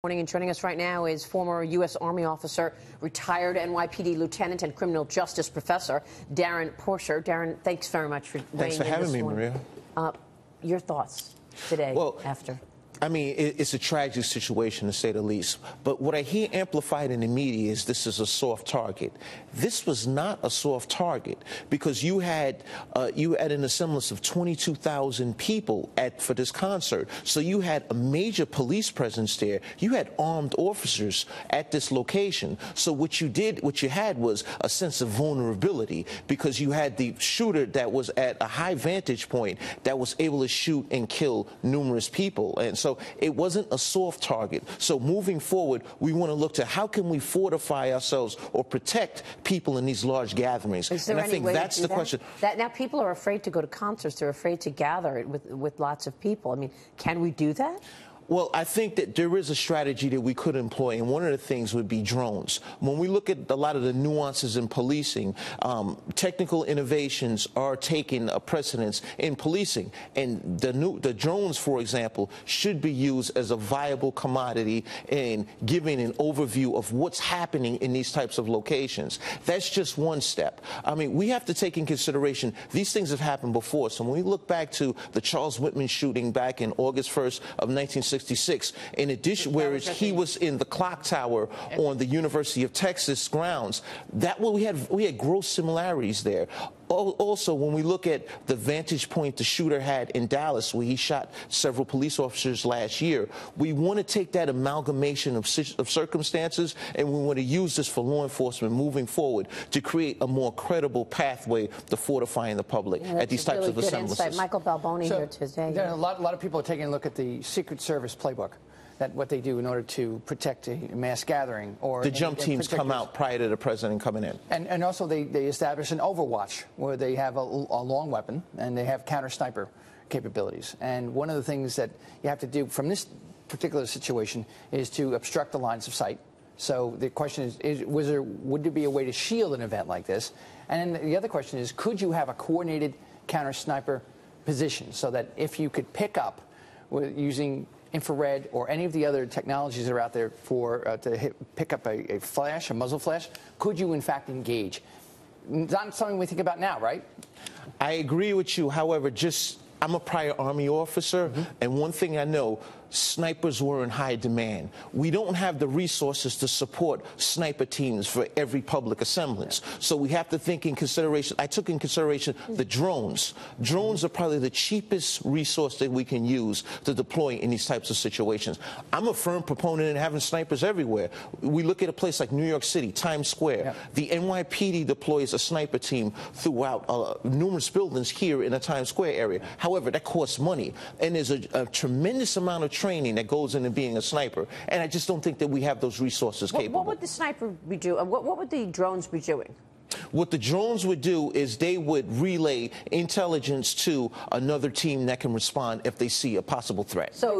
And joining us right now is former U.S. Army officer, retired NYPD lieutenant, and criminal justice professor, Darrin Porcher. Darrin, thanks very much for Thanks for having me, Maria. Your thoughts today after? I mean, it's a tragic situation, to say the least. But what I hear amplified in the media is this is a soft target. This was not a soft target, because you had an assemblance of 22,000 people for this concert. So you had a major police presence there. You had armed officers at this location. So what you had was a sense of vulnerability, because you had the shooter that was at a high vantage point that was able to shoot and kill numerous people. And so it wasn't a soft target. So moving forward, we want to look to how can we fortify ourselves or protect people in these large gatherings. And I think that's the question. Now people are afraid to go to concerts. They're afraid to gather with lots of people. I mean, can we do that? Well, I think that there is a strategy that we could employ, and one of the things would be drones. When we look at a lot of the nuances in policing, technical innovations are taking a precedence in policing, and the drones, for example, should be used as a viable commodity in giving an overview of what's happening in these types of locations. That's just one step. I mean, we have to take in consideration these things have happened before. So when we look back to the Charles Whitman shooting back in August 1st of 1966, in addition, whereas he was in the clock tower on the University of Texas grounds, we had gross similarities there. Also, when we look at the vantage point the shooter had in Dallas, where he shot several police officers last year, we want to take that amalgamation of circumstances, and we want to use this for law enforcement moving forward to create a more credible pathway to fortifying the public at these types of assemblances. Michael Balboni here today. A lot of people are taking a look at the Secret Service playbook, what they do in order to protect a mass gathering. Or the jump teams come out prior to the president coming in. And also they establish an overwatch where they have a long weapon and they have counter-sniper capabilities. And one of the things that you have to do from this particular situation is to obstruct the lines of sight. So the question is would there be a way to shield an event like this? And then the other question is, could you have a coordinated counter-sniper position so that if you could pick up using infrared or any of the other technologies that are out there to pick up a flash, a muzzle flash, could you in fact engage? Not something we think about now, right? I agree with you. However, I'm a prior Army officer, and one thing I know, snipers were in high demand. We don't have the resources to support sniper teams for every public assemblance. So we have to think in consideration. I took in consideration the drones. Drones are probably the cheapest resource that we can use to deploy in these types of situations. I'm a firm proponent in having snipers everywhere. We look at a place like New York City, Times Square. The NYPD deploys a sniper team throughout numerous buildings here in the Times Square area. However, that costs money, and there's a tremendous amount of training that goes into being a sniper, and I just don't think that we have those resources capable. What would the sniper be doing? What would the drones be doing? What the drones would do is they would relay intelligence to another team that can respond if they see a possible threat. So